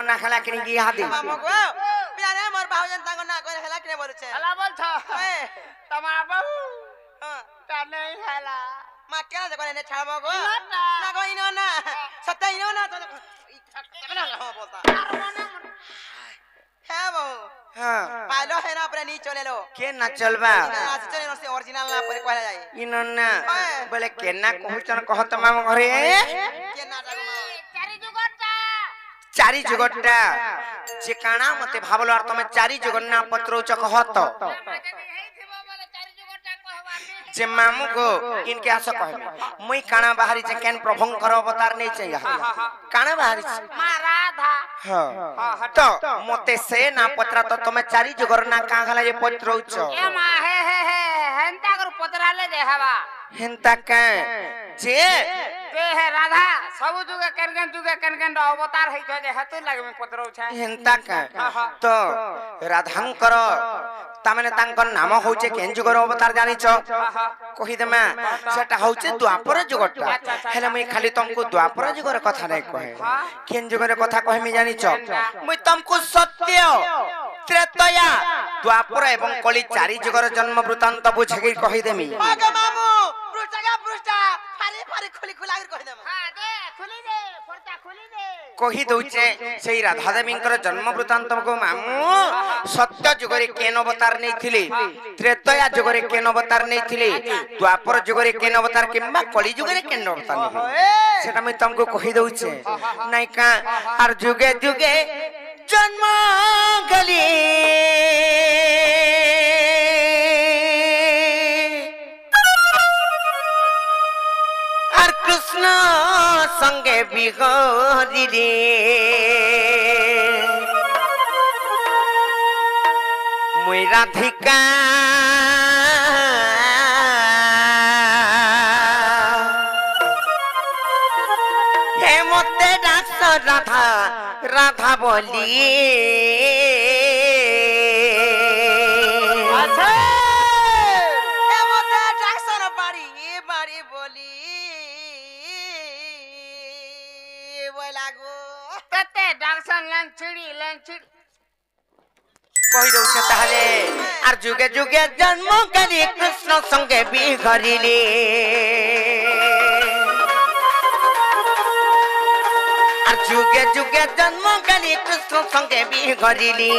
না খেলা কিনে গিয়ে হাতে মামু গো বিয়ারে মোর বাহুজন তাঙ্গ না করে হেলা কিনে বলছে হেলা বলছ তোমার বাবু হ্যাঁ তা নেই হেলা মা কেন যে করে নে ছাড়বো গো না। না গো ইনো না সত্যি ইনো না তো বলতা হ্যাঁ বাবু হ্যাঁ পাইলো है ना अपने नी चले लो কে না চলবা आज चले नो से ओरिजिनल ना पर कहला जाए ইনো না বলে কে না কহুচন কহত মাম ঘরে के ना जागो मा চারি জগৎটা চারি জগৎটা যে কানা মতে ভাবলো আর তুমি চারি জগন্নাথ পত্র উচ্চ কহত যে মামু গো ইনকে আস কহবে মুই কানা বাহারি যে কেন প্রভঙ্কর অবতার নেই চাই কানা বাহারি মা রাধা হ্যাঁ তো মতে সে না পত্র তো তুমি চারি জগন্নাথ কাঁ খালা যে পত্র উচ্চ এ মা হে হেন্তা কর পতরালে দেখাবা হেনতা কে যে তে হে রাধা সবু যুগে কেন কেন অবতার হইছ যে হেতু লাগবে পত্র উঠা হেনতা কে তো রাধাঙ্কর তামানে তাঙ্কর নাম হউছে কেন যুগর অবতার জানিছ কহি দেমা সেটা হউছে দ্বাপর যুগটা হেলে মুই খালি তমকু দ্বাপর যুগর কথা নাই কহে কেন যুগর কথা কহিমি জানিছ মুই তমকু সত্য ত্রেতয়া দ্বাপর এবং কলি চারি যুগর জন্ম বৃত্তান্ত বুঝেকি কহি দেমি मागे मामू पृष्ठा फारी फारी खुली खुला कर कहि दे हां दे खुली दे पर्दा खुली दे কহি দউছে সেই রাধা দেবীଙ୍କର জন্ম বৃত্তান্তକୁ ମାମୁ ସତ୍ୟ ଯୁଗରେ କେନ ଅବତାର ନେଇଥିଲେ ତ୍ରେତୟା ଯୁଗରେ କେନ ଅବତାର ନେଇଥିଲେ ଦ୍ୱାପର ଯୁଗରେ କେନ ଅବତାର କିମ୍ବା କଳି ଯୁଗରେ କେନ ଅବତାର ନେଇଥିଲେ ସେଟା ମୁଁ ତମକୁ କହି ଦଉଛେ ନାଇଁ କା আর যুগে যুগে জন্ম গলি আর কৃষ্ণ সঙ্গে বিহরিলে মুই রাধিকা হে মতে ডাক রাধা রাধা বলি अच्छा ए मोते जैक्सन बाड़ी बाड़ी बोली बोला गो तते डाक्सन लंचड़ी কই দউছে তাহলে আর যুগে যুগে জন্ম গলি কৃষ্ণ সঙ্গে বিহরিলে আর যুগে যুগে জন্ম গলি কৃষ্ণ সঙ্গে বিহরিলে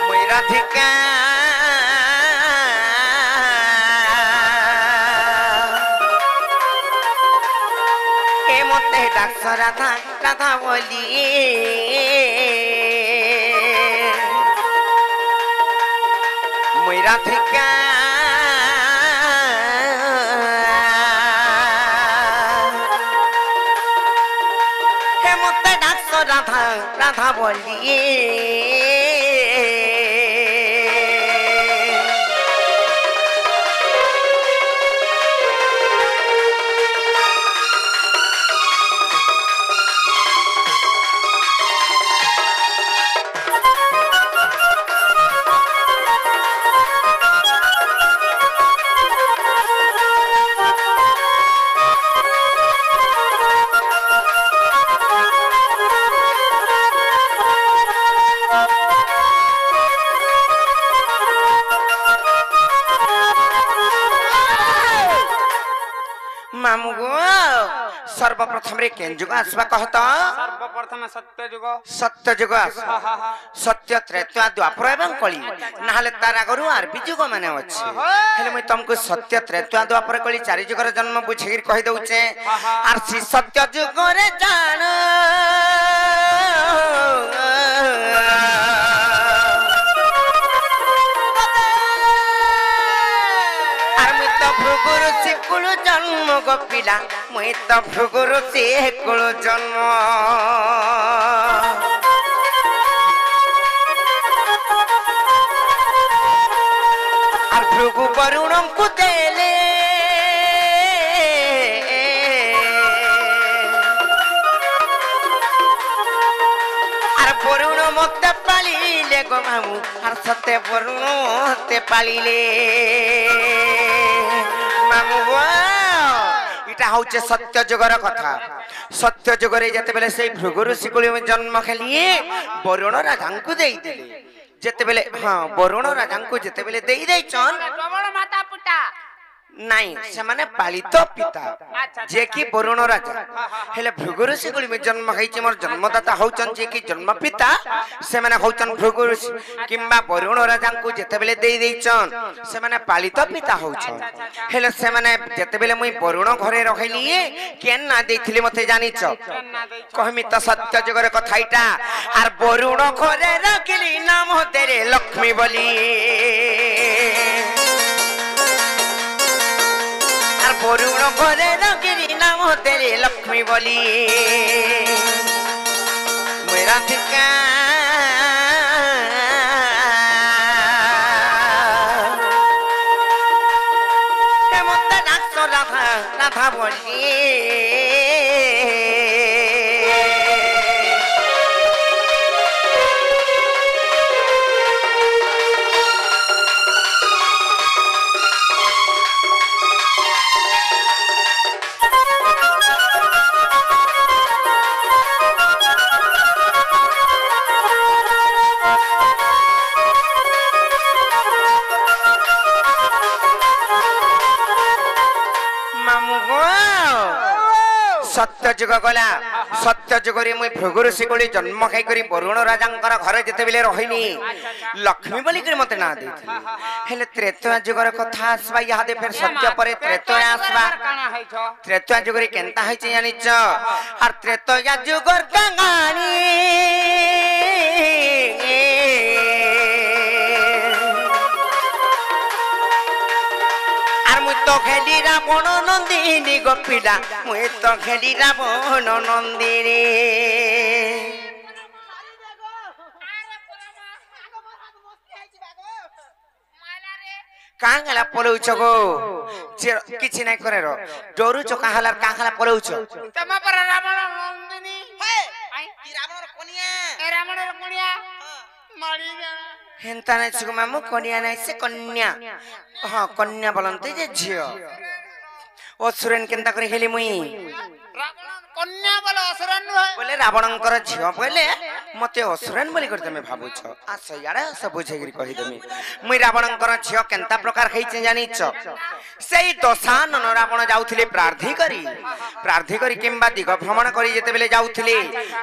মুই রাধিকা হে মতে ডাকছ রাধা রাধা বলি মুই রাধিকা হে মতে ডাকছ রাধা রাধা বলি মামু গো সর্বপ্রথম রে কেন যুগ আসবা কহত सर्वप्रथम सत्य जुग সত্য যুগ আস সত্য ত্রেতা দ্বাপর এবং কলি না হলে তার আগরু আর বি যুগ মানে আছে হেলে মই তমকু সত্য ত্রেতা দ্বাপর কলি চারি যুগর জন্ম বুঝিকি কহি দউছে আর সি সত্য যুগরে জান আর মই তো ভৃগুরু শিকুলু জন্ম গো পিলা মই তো ভৃগুরু শিকুলু জন্ম আর ভৃগু বরুণଙ୍କୁ দেলে আর বরুণ মতে পালিলে গো মামু আর সতে বরুণ মতে পালিলে মামু এটা হচ্ছে সত্য যুগর কথা সত্য যুগরে যেতেবেলে সেই ভৃগু ঋষিকুল জন্ম খেলিয়ে বরুণ রাজাঙ্কু ଦେଇଥିଲେ যেতেবেলে হ্যাঁ বরুণ রাজাঙ্কু যেতেবেলে ଦେଇଛନ୍ প্রবল মাতা পিতা নাই সেমানে পালিত পিতা যে কি বরুণ রাজা হেলে ভৃগু ঋষিকুল জন্ম ହେଇଛି মোর জন্মদাতা হউছন যে কি জন্ম পিতা সেমানে হউছন ভৃগু ঋষি কিংবা বরুণ রাজাঙ্কু যেতেবেলে ଦେଇଛନ୍ সেমানে পালিত পিতা হউছন হেলে সেমানে যেতেবেলে মুই বরুণ ঘরে রহিলি কেন না ଦେଇଥିଲି মতে জানিছ কহমি তো সত্য যুগের কথা এটা আর বরুণ ঘরে রাখিলি নাম তেরে লক্ষ্মী বলি আর বরুণ ঘরে রাখিলি নাম তেরে লক্ষ্মী বলি মেরা ঠিকা মতে ডাকছো রাধা রাধা বলি সত্য যুগ গলা সত্য যুগরে মুই ভৃগু ঋষিকুলি জন্ম খাইকরি বরুণ রাজাঙ্কর ঘরে যেতেবেলে রহিনি লক্ষ্মী বলি করে মতে না ଦେଇଥିଲି হেলে ত্রেতয়া যুগর কথা আসবা ইহাদে ফের সত্য পরে ত্রেতয়া আসবা ত্রেতয়া যুগরে কেনতা হইছে জানিছ আর ত্রেতয়া যুগর কাঙানি তো খেলি রাবণ নন্দিনী গোপিলা মুই তো খেলি রাবণ নন্দিনী কাঙ্গালা পলাউছ গো কিছু নাই করে র ডরুছ কাহালার কাহালা পলাউছ তোমা পর রাবণ নন্দিনী হে কি রাবণর কনিয়া এ রাবণের কনিয়া মারি যা হেন্তা নাই সুগ মামু কনিয়া নাই সে কন্যা হ্যাঁ কন্যা বলন্তে যে ঝিও অসুরেন কেনতা করে হেলি মুই রাবণ কন্যা বলে অসুরন নয় বলে রাবণঙ্কর ঝিও বলে মতে অসুরেন বলি করে তুমি ভাবুছ আস ইয়াড়ে আস বুঝেগিরি কহি তুমি মুই রাবণঙ্কর ঝিও কেনতা প্রকার হইছে জানিছ সেই দশানন রাবণ যাউଥିଲେ প্রার্থী করি কিংবা দিগ ভ্রমণ করি যেতেবেলে যাউଥିଲେ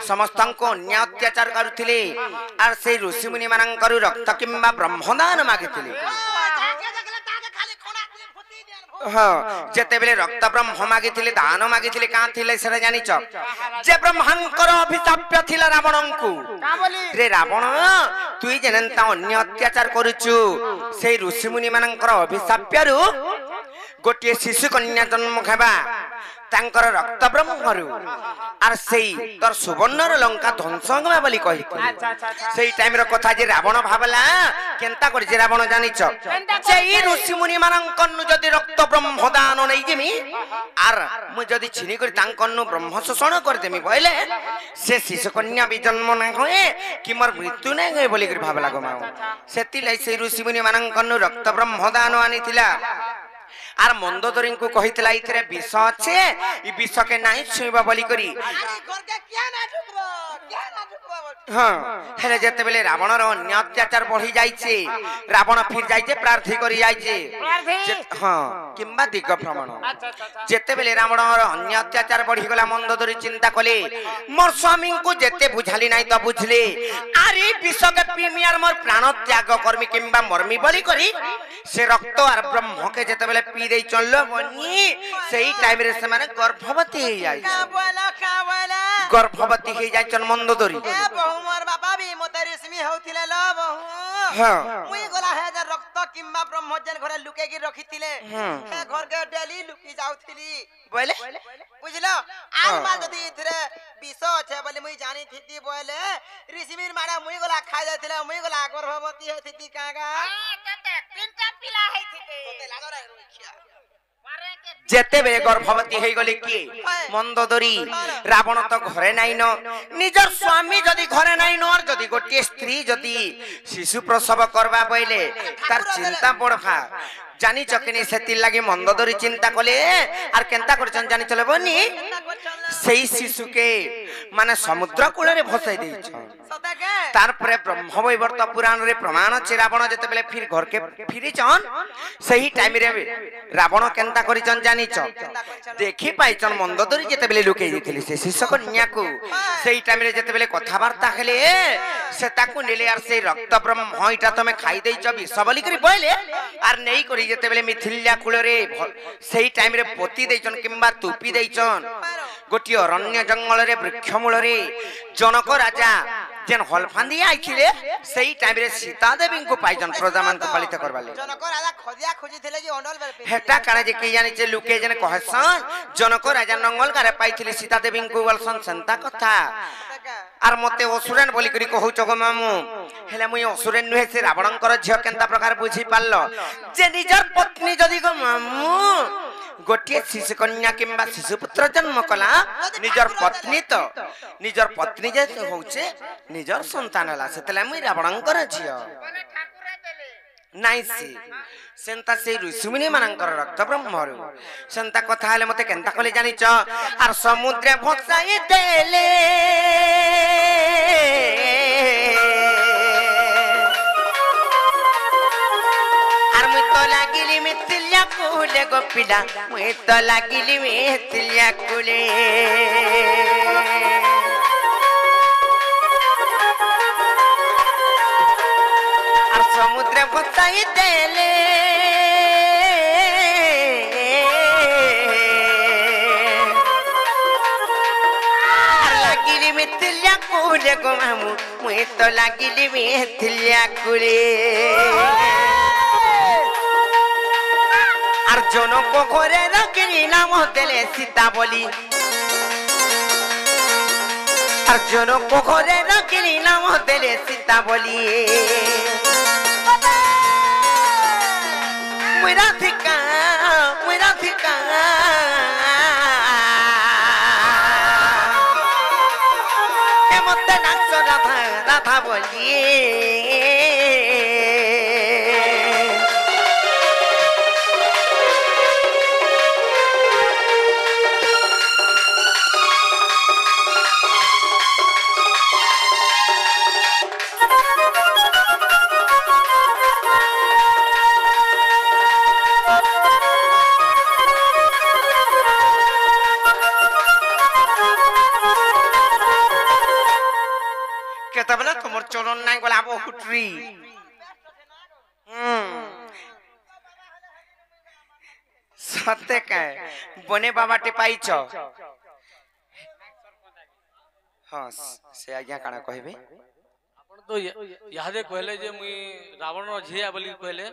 সমস্তଙ୍କୁ অন্যায় অত্যাচার করুଥିଲେ আর সেই ঋষিমুনি মানଙ୍କର রক্ত কিংবা ব্রহ্মদান মাগিଥିଲେ হ্যাঁ যেতেবেলে রক্ত ব্রহ্ম মাগিଥିଲେ দান মাগিଥିଲେ কাঁ ଥିଲେ সেটা জানিছ যে ব্রহ্মাঙ্কর অভিশাপ্য ଥିଲା রাবণଙ୍କୁ রে রাবণ তুই যেনেতা অন্য অত্যাচার করুছু সেই ঋষিমুনি মানଙ୍କର অভিশাপ্যରୁ ଗୋଟିଏ ଶିଶୁ କନ୍ୟା ଜନ୍ମ ହେବା ତାଙ୍କର ରକ୍ତ ବ୍ରହ୍ମରୁ আর সেই তোর সুবর্ণর লঙ্কা ধ্বংস হবা বলি কহিଥିଲେ সেই টাইমর কথা যে রাবণ ভাবলা কেনতা করিছে রাবণ জানিছ সেই ঋষিমুনি মানଙ୍କନু যদি রক্ত ব্রহ্মদান নেই যিমি আর মু যদি ছিনি করি তাঙ্কনু ব্রহ্ম শোষণ করদেমি বইলে সে শিশু কন্যা বি জন্ম না হয়ে কি মোর মৃত্যু না হয়ে বলি করে ভাবলা গো মা সেতিলাই সেই ঋষিমুনি মানଙ୍କনু রক্ত ব্রহ্মদান আনিছিলা আর মন্দোদরীଙ୍କୁ কহিতলা ইথরে বিষ আছে ই বিষকে নাই ছুঁইবা বলি করি হ্যাঁ হেলে যেতেবেলে রাবণর অন্য অত্যাচার বঢ়ি যাইছে রাবণ ফির যাইছে প্রার্থী করি যাইছে হ্যাঁ কিংবা দিগ ভ্রমণ যেতেবেলে রাবণর অন্য অত্যাচার বঢ়ি গলা মন্দোদরী চিন্তা কলে মোর স্বামীଙ୍କୁ যেতে বুঝালি নাই তো বুঝলে আর এই বিষকে পিমি আর মোর প্রাণ ত্যাগ কর্মী কিংবা মর্মী বলি করি সে রক্ত আর ব্রহ্মকে যেতেবেলে পি দেই চললো বনি সেই টাইমে সেমানে গর্ভবতী হয়ে যাইছে গর্ভবতী হয়ে যাইছন মন্দোদরী মোর বাবা বি মতে রেশমি হউতিলে ল বহু হ্যাঁ মুই গলা হে যে রক্ত কিংবা ব্রহ্মজন ঘরে লুকেকি রখিতিলে হে ঘরকে ডেলি লুকি যাউতিলি বলে বুঝলো আর মাল যদি ইথরে বিষ আছে বলে মুই জানি থিতি বলে ঋষিমির মারা মুই গলা খাই যাইতিলে মুই গলা গর্ভবতী হইতিতি কাগা তিনটা পিলা হইতিতে তোতে লাগরে রইখিয়া যেতেবে গর্ভবতী হয়ে গলে কি মন্দোদরী রাবণ তো ঘরে নাই ন নিজর স্বামী যদি ঘরে নাই ন আর যদি গোটিয়ে স্ত্রী যদি শিশু প্রসব করবা বইলে তার চিন্তা পড়বা জানি চকিনি সেতির লাগি মন্দোদরী চিন্তা কলে আর কেনতা করছেন জানি চলে বনি সেই শিশুকে মানে সমুদ্র কূଳରେ ভসাই দিয়েছ তারপরে ব্রহ্মবৈবর্ত পুরাণরে প্রমাণ আছে রাবণ যেতেবেলে ফির ঘরকে ফিরিছন সেই টাইমরে রাবণ কেনতা করিছন জানিছ দেখি পাইছন মন্দোদরী যেতেবেলে লুকাই দিয়েছিলি সে শিশু কন্যাকু সেই টাইমরে যেতেবেলে কথাবার্তা হেলে সে তাকু নেলে আর সেই রক্ত ব্রহ্ম এটা তুমি খাই দেইছ বিষ বলি করি বইলে আর নেই করি যেতেবেলে মিথিল্যা কূଳରେ সেই টাইমরে পতি দেইছন কিংবা তুপি দেইছন গোটিয়ে অরণ্য জঙ্গলরে বৃক্ষ মূଳରେ জনক রাজা যেন হলফান্দি আইছিলে সেই টাইমরে সীতা দেবীଙ୍କୁ পাইছন প্রজাମାନଙ୍କୁ পালিত করবালে জনক রাজা খোঁজিয়া খুঁজিଥିଲେ যে অন্ডল হেটা কানে যে কি জানিছে লুকে যেন কহসন জনক রাজা নঙ্গল গারে পাইছিলে সীতা দেবীଙ୍କୁ বলসন সন্তা কথা আর মতে অসুরেন বলি করি কহুছ গো মামু হেলে মুই অসুরেন নুহে সে রাবণଙ୍କର ঝিও কেনতা প্রকার বুঝি পারল যে নিজর পত্নী যদি গো মামু গোটিয়ে শিশু কন্যা কিংবা শিশু পুত্র জন্ম কলা নিজর পত্নী যে হচ্ছে নিজর সন্তান হলা সেতলে মুই রাবণଙ୍କର ঝিও নাইছি সেন্তা সেই ঋষিমুনি মানଙ୍କର রক্ত ব্রহ্মରୁ সেন্তা কথা হেলে মতে কেনতা কলে জানিছ আর সমুদ্রে ভসাই দেলে আর মুই তো লাগিলি মিথিল্যা কুলে গোপিলা মুই তো লাগিলি মিথিল্যা কুলে আর সমুদ্রে ভসাই দেলে আর লাগিলি মিথিল্যা কুলে গো মামু মুই তো লাগিলি মিথিল্যা কুলে আর জনক ঘরে রাখিলি নাম দেলে সীতা বলি আর জনক ঘরে রাখিলি নাম দেলে সীতা বলি মুই রাধিকা এমতে নাচ রাধা রাধা বলি কেতবেলা তোমার চলন নাই গলা বহুটরি সত্যি কায় বনে বাবাটি পাইছ হ্যাঁ সে আজ্ঞা কাଣା কহিবে ଆପଣ ତ ଇହାଦେ କହିଲେ ଯେ ମୁଇଁ ରାବଣର ଝିଆ ବୋଲି କହିଲେ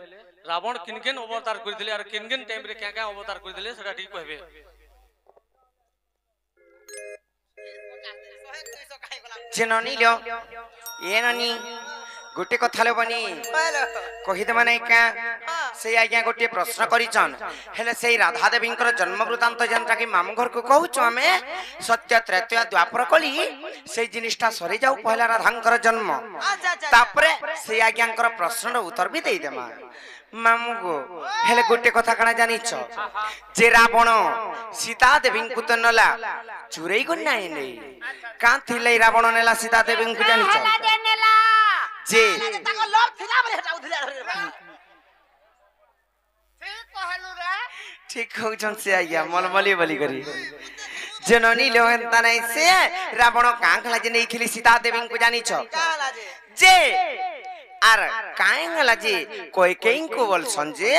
ରାବଣ କିନ୍ କିନ୍ ଅବତାର କରିଥିଲେ ଆର କିନ୍ କିନ୍ ଟାଇମ୍ ରେ କାଁ କାଁ ଅବତାର କରିଥିଲେ ସେଟା ଠିକ କହିବେ জননী লো এ ননি গোটে কথা লবনি কহিদে মানে কা সেই আজ্ঞা গোটে প্রশ্ন করিছন হেলে সেই রাধা দেবীଙ୍କର জন্ম বৃত্তান্ত যেনটা কি মামু ঘরকু কহুছ আমি সত্য ত্রেতয়া দ্বাপর কলি সেই জিনিসটা সরি যাও পহলা রাধাଙ୍କର জন্ম তারপরে সেই আজ্ঞাଙ୍କର প্রশ্নর উত্তর বি দেই দেমা মামু গো হেলে গোটে কথা কানা জানিছ যে রাবণ সীতা দেবীଙ୍କୁ তো নলা চুরেই গো নাই নেই কাঁ থিলে রাবণ নেলা সীতা দেবীଙ୍କୁ জানিছ যে তাকে লোভ ଥିଲା বলে হেটা উঠিলা ঠিক কହୁছন সে আজ্ঞা মলমলি বলি করি জননী লোহেন্তা নাই সে রাবণ কাঁ খেলা যে নেইছিলি সীতা দেবীଙ୍କୁ জানিছ যে আর কাঁ গলা যে কইকেইଙ୍କୁ বলছন যে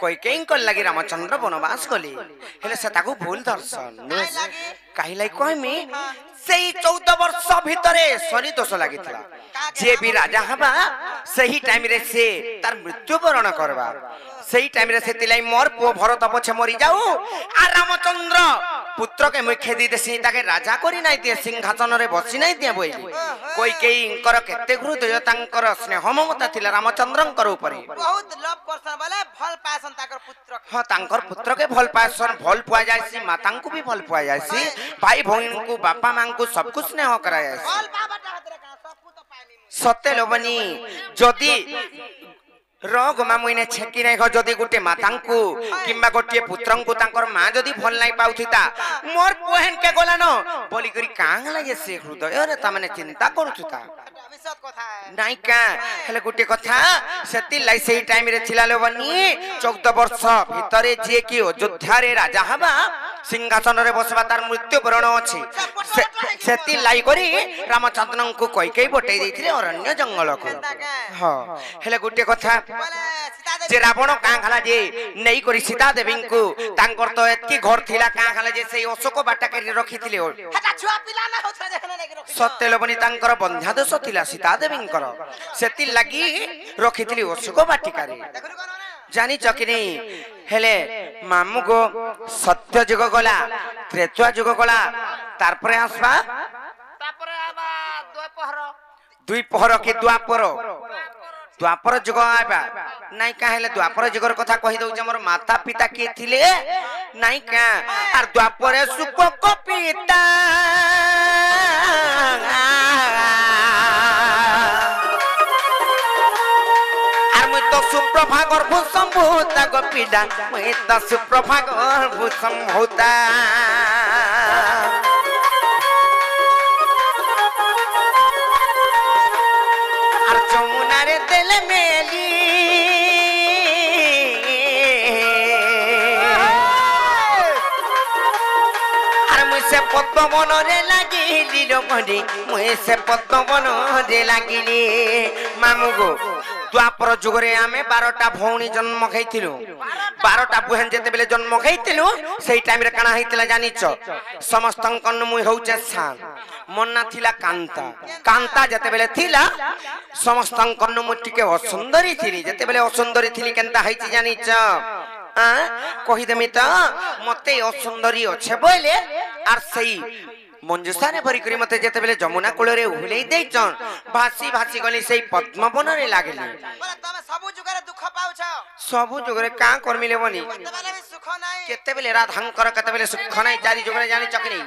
কইকেইଙ୍କ লাগি রামচন্দ্র বনবাস গলি হেলে সে তাকু ভুল দর্শন কাহিলাই কইমি সেই 14 বর্ষ ভিতরে শনি দোষ লাগিଥିଲା যে বি রাজা হবা सही टाइम रे से तार मृत्युवरण करबा सही टाइम रे सेतिलाई मोर पुओ भरत पछे मरि जाऊ आ रामचंद्र पुत्र के मुखे दी देसी ताके राजा करी नाइ दिए सिंहासन रे बसी नाइ दिए बोइली कोई केई इंकर केते हृदय तांकर स्नेह ममता थिला रामचंद्रंकर ऊपरे बहुत लव करसन बोले भल पासन ताकर पुत्र हां तांकर पुत्र के भल पासन भल पुआ जायसी माता को भी भल पुआ जायसी भाई बहन को बापा मां को सब कुछ स्नेह करा जायसी भल बाबाटा हातरे का सब कुछ तो पानी सत्य लोबनी जदी रोग मामुइने छेकी नै हो जदी गुटे मातांकु किंबा गोटे पुत्रंकु तांकर मां जदी भल नै पाउथिता मोर बहन के गोलानो बोली करी कांग लागे से हृदय रे ता माने चिंता करूथुता अविश्वास कथा है नाइ का हेले गुटे कथा सेति लाई सेही टाइम रे थिला लोबनी 14 वर्ष भितरे जे की अयोध्या रे राजा हबा सिंहासन रे बसबा तार मृत्यु वरण अछि सेति लाई करी रामचंद्रन को कोई कोई बटै दैथिले अरण्य जंगल को हां हेले गुटे कथा बोले सीता देवी जे रावण कां खाला जे नेई करी सीता देवी को तांकर तो एतकी घर थिला कां खाला जे से अशोक बाटा के रखिथिले हटा छुआ पिला ना होथरा देखना नै रखि सत्य लोबनी तांकर बंध्यादेश थिला सीता देवींकर सेति लागि रखिथिली अशोक बाटिका रे देखु कोन ना जानी चकिनी हेले मामू को सत्य जुग गला त्रेता जुग गला तार परे आसबा तापर आबा दुई पहर के द्वापर द्वापर जुग आबा नाइ का हेले द्वापर जुगर कथा कहि दउ जे हमर माता पिता के थिले नाइ का आर द्वापरे सुपक पिता तो सुप्रभा गर्भ संभूता गोपीडा मैं तो सुप्रभा गर्भ संभूता और जमुना रे दिल मेली और मुझसे पद्म बन रे लागिली लोमडी मुझसे पद्म बन रे लागिली मामू गो द्वापर जुगरे आमे 12टा भौणी जन्म खैथिलु 12टा बहन जेते बेले जन्म खैथिलु सेही टाइम रे काना हैतिला जानिछ समस्तन कन्न मुई होउचे सान मन्ना थिला कांता कांता जेते बेले थिला समस्तन कन्न मु टिके असुंदरी थिली जेते बेले असुंदरी थिली केनता हैछि जानिछ कहि देमी त मते असुंदरी अछि बोले आर सही मंजुषा ने भरी करी मते जेते बेले जमुना कूल रे उहलेई देइचन भासी भासी गली सेही पद्मवन रे लागली बोले तमे सबु जुगरे दुख पाउछ सबु जुगरे का करमिले बनी तबेले भी सुख नाही केते बेले राधांकर केते बेले सुख नाही चारि जुगरे जानि चकनी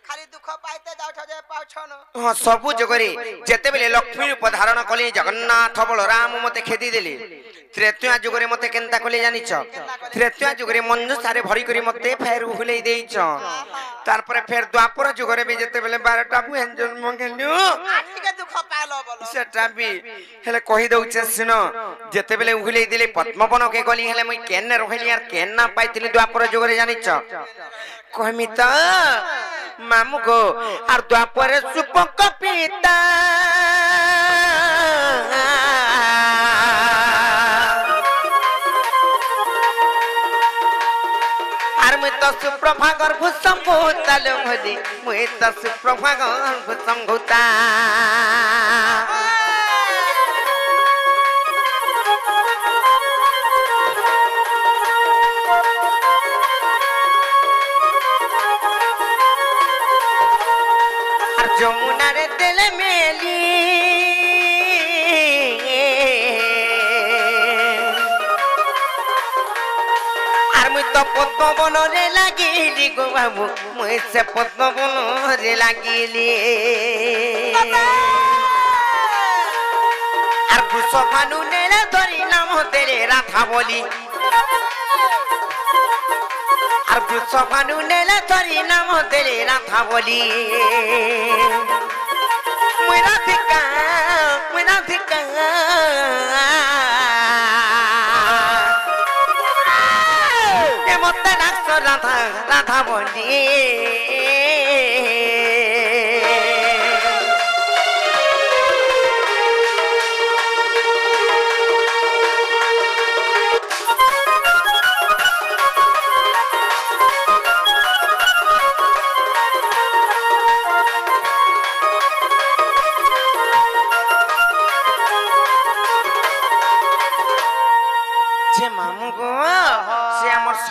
खाली दुख पाइते जाउछ जे पाउछ न हां सबु जुगरे जेते बेले लक्ष्मी रूप धारण कली जगन्नाथ बलराम मते खेदी देले त्रेता जुगरे मते केनता कले जानिछ त्रेता जुगरे मंजुषा रे भरी करी मते फेर उहलेई देइछ तार परे फेर द्वापर जुगरे भी जेते बेले 12टा बहन जन्म गेलु आठी के दुख पालो बोलो सेटा भी हेले कहि दउचे सुनो जेते बेले उहलेई दिले पद्मवन के गली हेले मई केन रहली यार केन ना पाइतिली द्वापर जुगरे जानिछ कहमी त मामू को आर द्वापर सुपक पिता आर मैं तो सुप्रभा गर्भ संभूता लोमदी मैं तो सुप्रभा गर्भ संभूता जमुना रे दिल मेली आर मुई तो पद्मवन रे लागिली गो बाबू मुई से पद्मवन रे लागिली आर वृषभानु नेले धरी नाम देले राधा बोली आर वृषभानु नेले धरी नाम देले राधा बोली मुई राधिका ए मते डाक्स राधा राधा बोली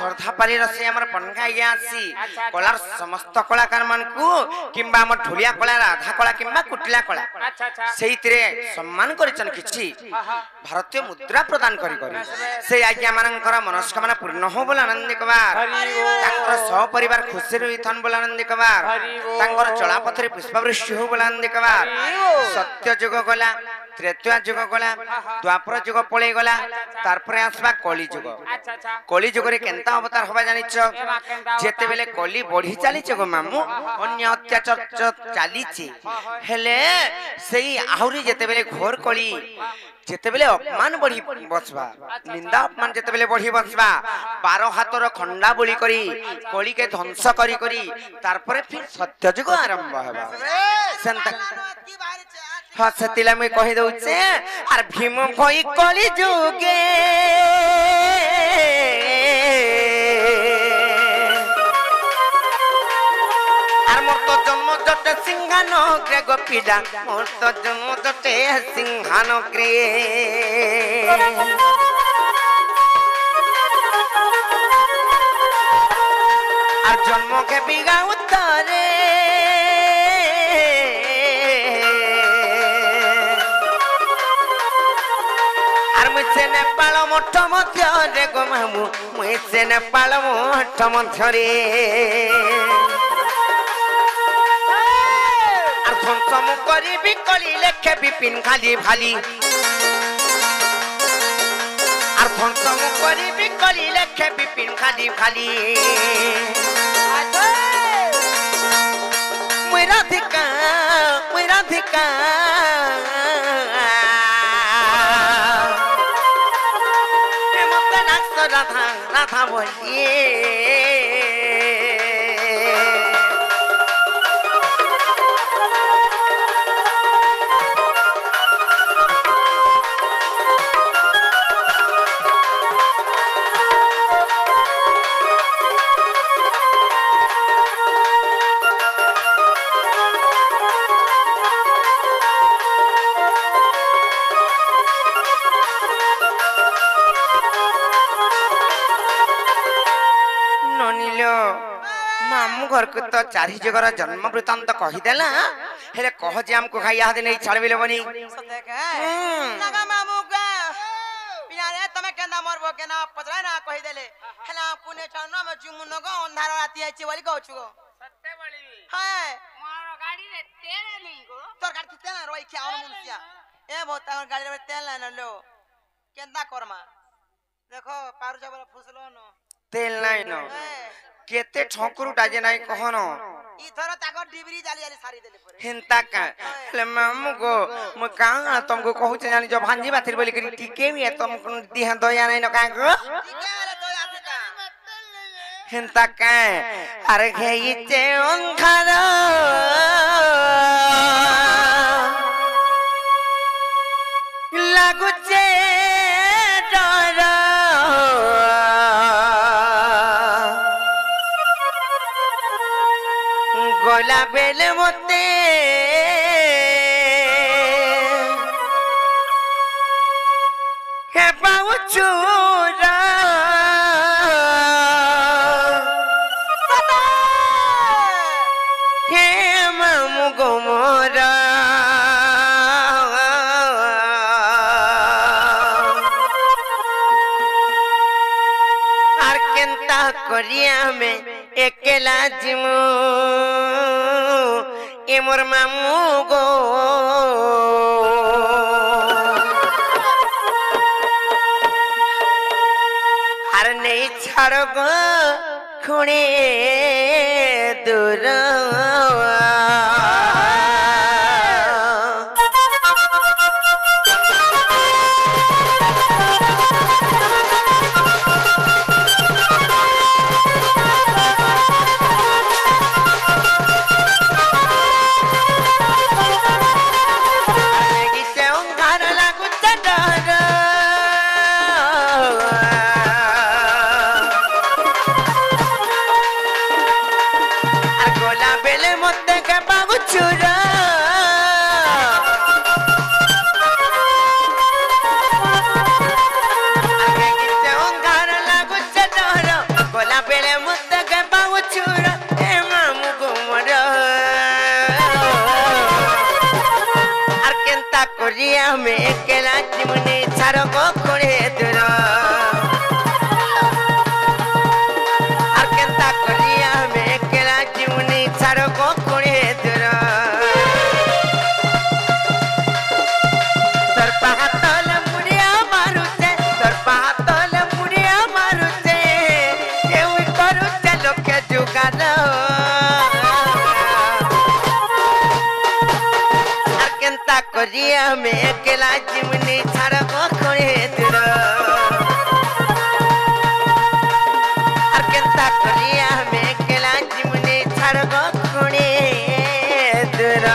श्रद्धापाली से हमर पनका आज्ञा आसी अच्छा। कलार समस्त कलाकार मानकू किंबा हमर ढोलिया कला राधा कला किंबा कुटिला कला अच्छा अच्छा सेइतरे सम्मान करिचन किछि हाँ भारतीय मुद्रा प्रदान करी से आज्ञा मानकर मनस्कामना पूर्ण हो बोला आनंद कबार तांकर सह परिवार खुशी रहिथन बोला आनंद कबार तांकर चला पथरे पुष्पवृष्टि हो बोला आनंद कबार सत्य जुग गला त्रेता जुग गला द्वापर जुग पळे गला तारपरे आसबा कली जुग अच्छा अच्छा कली जुग रे केनता अवतार होबा जानिछ जेते बेले कली बढ़ी चली गो मामू अन्य अत्याचार चली हेले सेई आहुरी जेते बेले घोर कली जेते बेले अपमान बढ़ी बसबा निंदा अपमान जेते बेले बढ़ी बसबा 12 हाथर खंडा बोली करी कली के ध्वंस करी करी तारपरे फिर सत्य जुग आरंभ हेबा संत की बारी छे हाँ सतिला मैं कहि दउछे आर भीम भई कली जुगे आर मोर तो जन्म जटे सिंहानो ग्रे गोपीडा मोर तो जन्म जटे सिंहानो ग्रे आर जन्म के बिगा उतारे मुझे नेपाल मठ मध्य रे गो मामू मुझे नेपाल मठ मध्य रे आर ध्वंस मु करी कली लेखे विपिन खाली भाली आर ध्वंस मु करी कली लेखे विपिन खाली भाली मुई राधिका राधा राधा बोलिए मामू घर को तो चारि जगर जन्म वृत्तांत कहीदेला हेले कह जे हमको खाई यहाँ नहीं छाड़बिले बनी देख लगा मामू का बिना रे तमे केना मरबो केना पचरा ना कहि देले हेला पुने छन में जुमु नगो अंधार राती आइछि बोली कहू छु सत्य बोली हाय मोर गाड़ी रे तेल नहीं गो तोर गाड़ी तेल रोई के आउन मुनसिया ए बहुत गाड़ी रे तेल ना लो केंदा करमा देखो पारु जबरा फुसलो न तेल नहीं न केते ठोकरू डाजे नहीं कहनो ई थरो ताको डिबरी जाली जाली सारी देले परे हिंता का ले मामू गो म कहां तुमको कहू छ जानी जो भांजी बातिर बोली करी टिके भी है तुमको दिह दया नहीं न का गो ठीक है रे तो आथे का हिंता का अरे घेइचे अंधार लागुचे डर गोला बेले मोते हे पाउचुरा हे मामू गोमरा आर केंता करिया में एकेला जिमु ए मोर मामू गो आर नहीं छाड़ गो खुणे दूर में अकेला जीवनी छाड़ो को खोड़े दूर और केंता करिया में अकेला जीवनी छाड़ो को खोड़े दूर तोर पातल मुड़िया मारुचे तोर पातल मुड़िया मारुचे केउ करूचे लोके जुगाड़ करिया में अकेला जीवनी छाड़ को खोड़े दूर और केंता करिया में अकेला जीवनी छाड़ को खोड़े दूर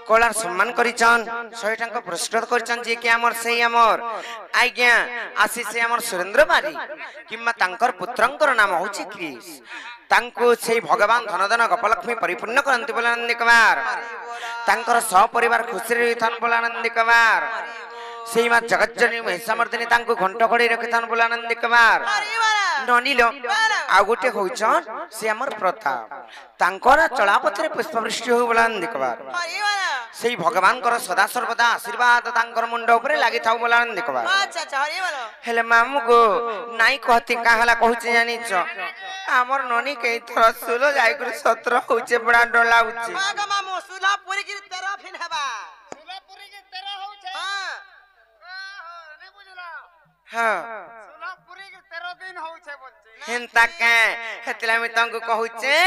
कलार सम्मान करिचन 100 टंका पुरस्कृत करिचन जे कि हमर सेही हमर आज्ञा आसी से हमर सुरेंद्र बारी किम्मा तांकर पुत्रंकर नाम होछि क्रिस तांको सेही भगवान धनधन गोपलक्ष्मी परिपूर्ण करंती बोला नंदी कुमार तांकर सपरिवार खुशी रहिथन बोला नंदी कुमार सेही मा जगज्जननी महिषामर्दिनी तांको घंट घड़ी रखिथन बोला नंदी कुमार ननीलो आ गोटे होइछन से हमर प्रताप तांकर चलापथरे पुष्पवृष्टि हो बोला नंदी कुमार सेही भगवान कर सदा सर्वदा आशीर्वाद तांकर मुंड ऊपर लागि थाउ बोला नंदी कुमार अच्छा अच्छा हरि बोलो हेले मामू गो नाई कहती काहला कहूचे जानी छ हमर ननी के थर सुलो जाई कर 17 होचे बड़ा डोला उचे मागा मामू सुलापुरी की तरफ फिन हबा सुलापुरी के तेरा होउछे हां ओहो ने बुझला हां सुलापुरी के 13 दिन होउछे बोलछे हेंता के हेतला में तंग कहूचे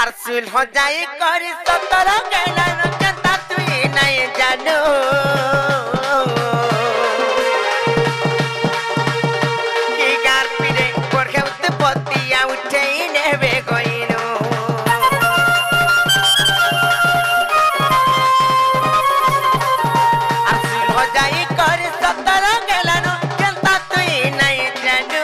हर सुल हो जाई कर 17 केला न कता तुई नहीं जानो की गार पिरे पर खेत पतिया उठे नेबे गइनो हर सुल हो जाई कर 17 केला न कता तुई नहीं जानो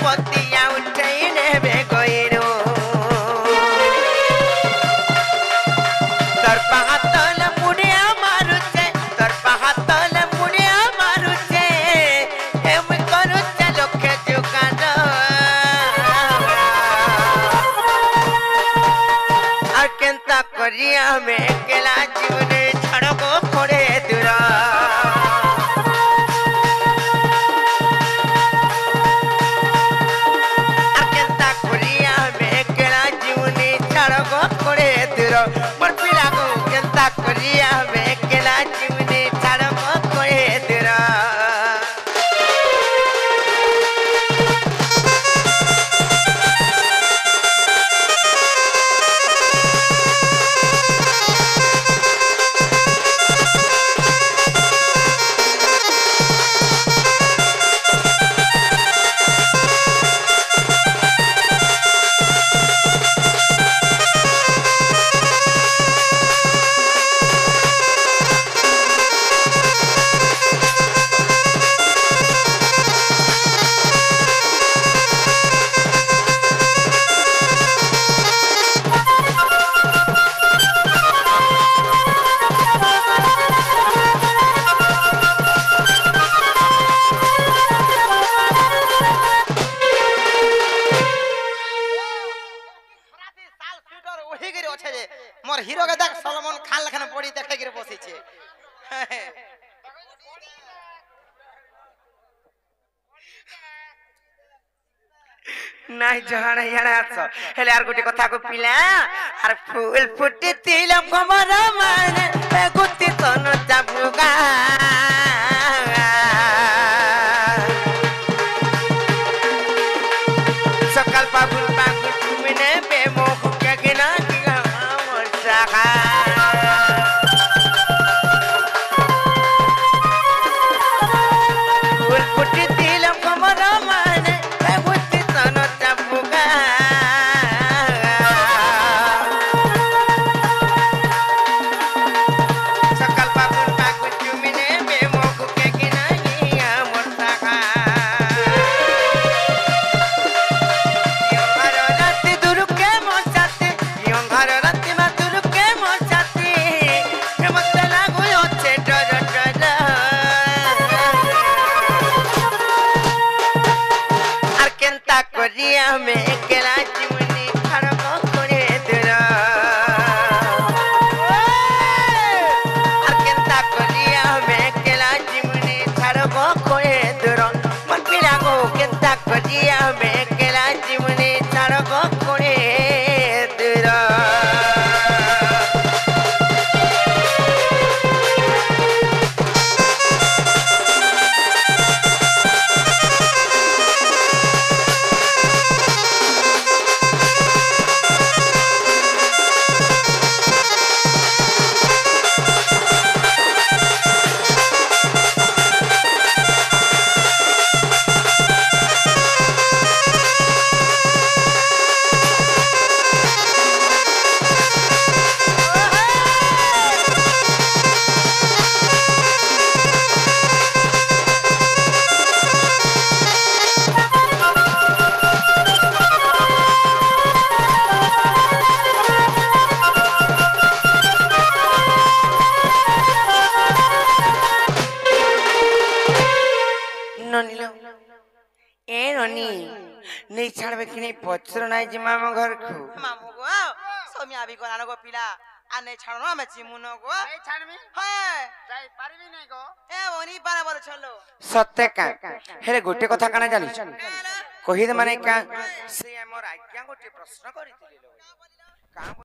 पतिया उठे नेबे गइनो तोर पातल मुड़िया मारुचे तोर पातल मुड़िया मारुचे एम करूचे लोके जुगान आ केंता करिया में अकेला जीवन छड़ को खोड़े दूर खोड़े दूर मोर पिला को केंता करिया में अकेला जीवनी छाड़ को खोड़े दूर मोर हीरो के देख सलमान खान लखन बॉडी देखे गिर बसी छे নাই জহান ইয়াড়ে আছ হেলে আর গোটে কথা কো পিলা আর ফুল ফুটি তিল কমর মানে গুতি তন চাবুগা সকাল পাগুল পাগুল তুমি নে বেমো হুকে গিনা গিলা আমার সাহা ফুল ফুটি তিল কমর মানে গুতি তন চাবুগা সকাল পাগুল পাগুল তুমি নে বেমো হুকে গিনা গিলা আমার সাহা नहीं छाड़बे कि नहीं पचर नहीं जी मामा घर को मामू गो सोमिया भी गोना गो पिला आने छाड़नो में चिमुनो गो এই ছাড়বি हाय যাই পারবি নাই গো ए ओनी पारा बोल चलो सत्य का हेले गोटे कथा काना जानी कहि दे माने का से हमर आज्ञा गोटे प्रश्न करितिले लो का